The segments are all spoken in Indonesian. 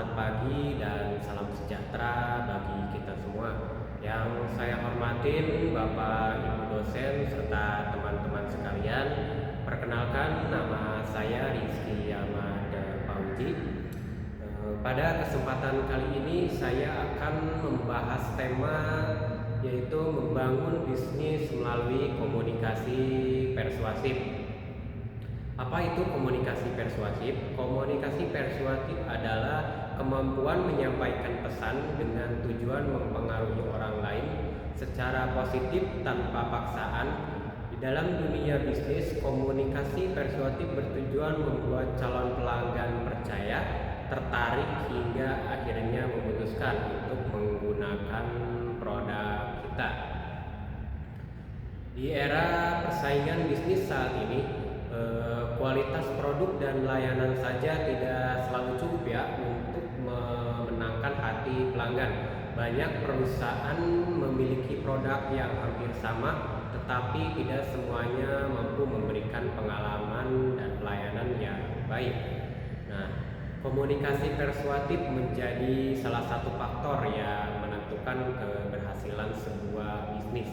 Selamat pagi dan salam sejahtera bagi kita semua. Yang saya hormatin Bapak Ibu dosen serta teman-teman sekalian. Perkenalkan, nama saya Rizky Yamada Pauji. Pada kesempatan kali ini saya akan membahas tema yaitu membangun bisnis melalui komunikasi persuasif. Apa itu komunikasi persuasif? Komunikasi persuasif adalah kemampuan menyampaikan pesan dengan tujuan mempengaruhi orang lain secara positif tanpa paksaan. Di dalam dunia bisnis, komunikasi persuasif bertujuan membuat calon pelanggan percaya, tertarik hingga akhirnya memutuskan untuk menggunakan produk kita. Di era persaingan bisnis saat ini, kualitas produk dan layanan saja tidak selalu cukup ya untuk memenangkan hati pelanggan. Banyak perusahaan memiliki produk yang hampir sama, tetapi tidak semuanya mampu memberikan pengalaman dan pelayanan yang baik. Nah, komunikasi persuasif menjadi salah satu faktor yang menentukan keberhasilan sebuah bisnis.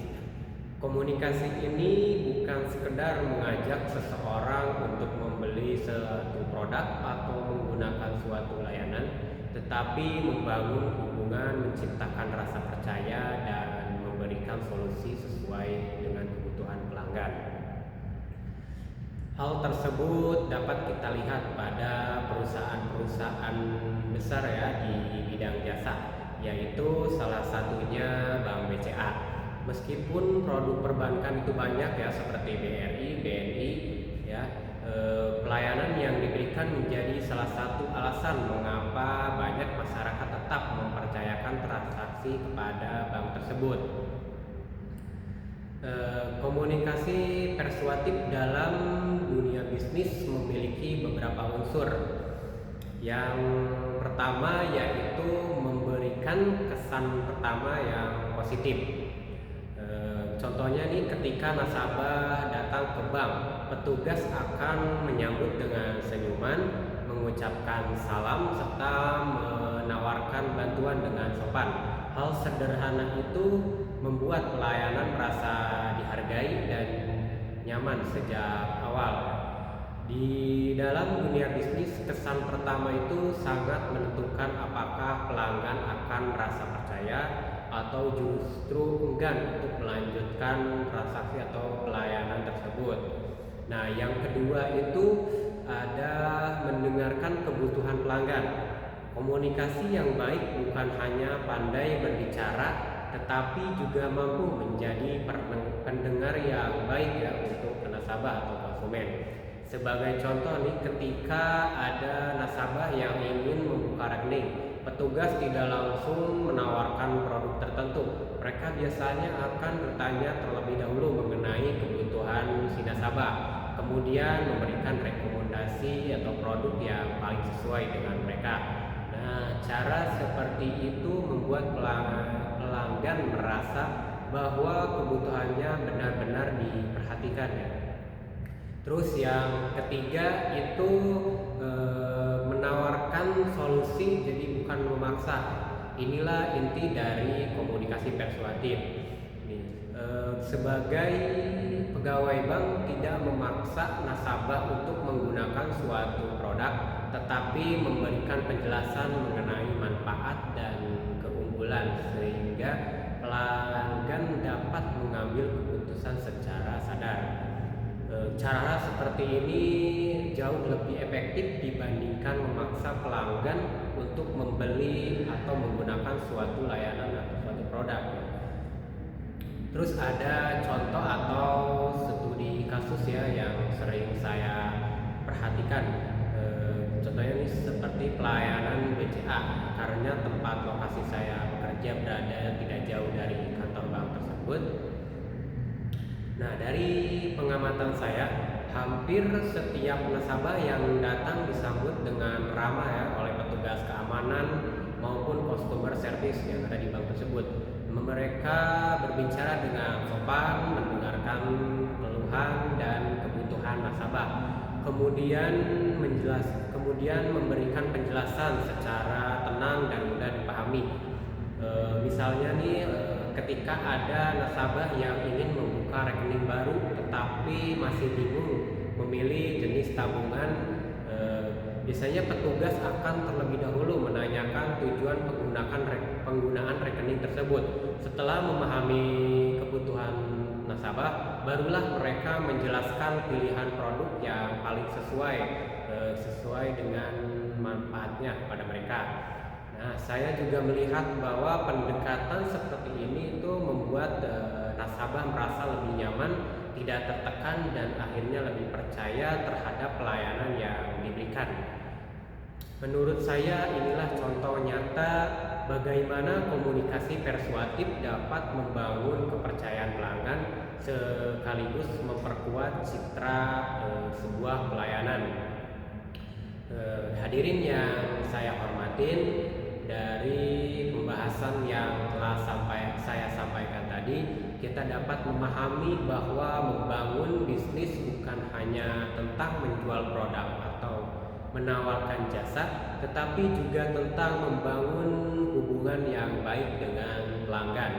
Komunikasi ini bukan sekedar mengajak seseorang untuk membeli suatu produk atau menggunakan suatu layanan, tetapi membangun hubungan, menciptakan rasa percaya, dan memberikan solusi sesuai dengan kebutuhan pelanggan. Hal tersebut dapat kita lihat pada perusahaan-perusahaan besar ya di bidang jasa, yaitu salah satunya Bank BCA. Meskipun produk perbankan itu banyak ya seperti BRI, BNI ya, pelayanan yang diberikan menjadi salah satu alasan mengapa banyak masyarakat tetap mempercayakan transaksi kepada bank tersebut. Komunikasi persuasif dalam dunia bisnis memiliki beberapa unsur. Yang pertama yaitu memberikan kesan pertama yang positif. Contohnya nih, ketika nasabah datang ke bank, petugas akan menyambut dengan senyuman, mengucapkan salam, serta menawarkan bantuan dengan sopan. Hal sederhana itu membuat pelayanan merasa dihargai dan nyaman sejak awal. Di dalam dunia bisnis, kesan pertama itu sangat menentukan apakah pelanggan akan merasa percaya atau justru enggan untuk melanjutkan transaksi atau pelayanan tersebut. Nah, yang kedua itu ada mendengarkan kebutuhan pelanggan. Komunikasi yang baik bukan hanya pandai berbicara, tetapi juga mampu menjadi pendengar yang baik ya untuk nasabah atau konsumen. Sebagai contoh nih, ketika ada nasabah yang ingin membuka rekening, petugas tidak langsung menawarkan produk tertentu. Mereka biasanya akan bertanya terlebih dahulu mengenai kebutuhan si nasabah, kemudian memberikan rekomendasi atau produk yang paling sesuai dengan mereka. Nah, cara seperti itu membuat pelanggan merasa bahwa kebutuhannya benar-benar diperhatikan ya. Terus yang ketiga itu menawarkan solusi, jadi bukan memaksa. Inilah inti dari komunikasi persuasif. Sebagai pegawai bank tidak memaksa nasabah untuk menggunakan suatu produk, tetapi memberikan penjelasan mengenai manfaat dan keunggulan sehingga pelanggan dapat mengambil keputusan secara sadar. Cara seperti ini jauh lebih efektif dibandingkan memaksa pelanggan untuk membeli atau menggunakan suatu layanan atau suatu produk. Terus ada contoh atau studi kasus ya yang sering saya perhatikan. Contohnya ini seperti pelayanan BCA, karena tempat lokasi saya bekerja berada tidak jauh dari kantor bank tersebut. Nah, dari pengamatan saya, hampir setiap nasabah yang datang disambut dengan ramah ya oleh petugas keamanan maupun customer service yang ada di bank tersebut. Mereka berbicara dengan sopan, mendengarkan keluhan dan kebutuhan nasabah, kemudian memberikan penjelasan secara tenang dan mudah dipahami. Misalnya nih, ketika ada nasabah yang ingin membuka rekening baru tetapi masih bingung memilih jenis tabungan, biasanya petugas akan terlebih dahulu menanyakan tujuan penggunaan rekening tersebut. Setelah memahami kebutuhan nasabah, barulah mereka menjelaskan pilihan produk yang paling sesuai dengan manfaatnya kepada mereka. Nah, saya juga melihat bahwa pendekatan seperti ini itu membuat nasabah merasa lebih nyaman, tidak tertekan, dan akhirnya lebih percaya terhadap pelayanan yang diberikan. Menurut saya, inilah contoh nyata bagaimana komunikasi persuasif dapat membangun kepercayaan pelanggan sekaligus memperkuat citra sebuah pelayanan. Hadirin yang saya hormatin, dari pembahasan yang telah saya sampaikan tadi, kita dapat memahami bahwa membangun bisnis bukan hanya tentang menjual produk atau menawarkan jasa, tetapi juga tentang membangun hubungan yang baik dengan pelanggan.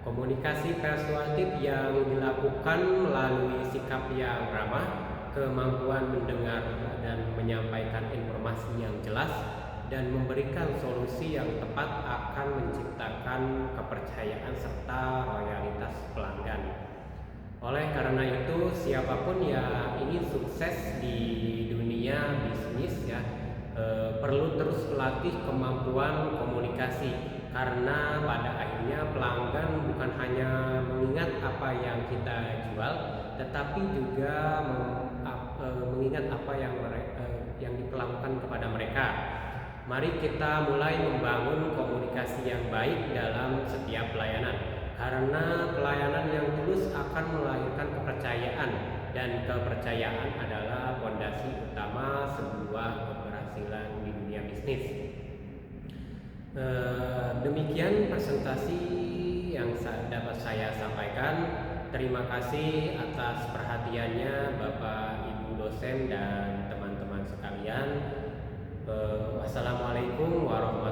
Komunikasi persuasif yang dilakukan melalui sikap yang ramah, kemampuan mendengar dan menyampaikan informasi yang jelas, dan memberikan solusi yang tepat akan menciptakan kepercayaan serta loyalitas pelanggan. Oleh karena itu, siapapun yang ingin sukses di dunia bisnis perlu terus melatih kemampuan komunikasi, karena pada akhirnya pelanggan bukan hanya mengingat apa yang kita jual, tetapi juga mengingat apa yang diperlakukan kepada mereka. Mari kita mulai membangun komunikasi yang baik dalam setiap pelayanan, karena pelayanan yang tulus akan melahirkan kepercayaan, dan kepercayaan adalah fondasi utama sebuah keberhasilan di dunia bisnis. Demikian presentasi yang dapat saya sampaikan. Terima kasih atas perhatiannya Bapak Ibu dosen dan teman-teman sekalian. Wassalamualaikum warahmatullahi wabarakatuh.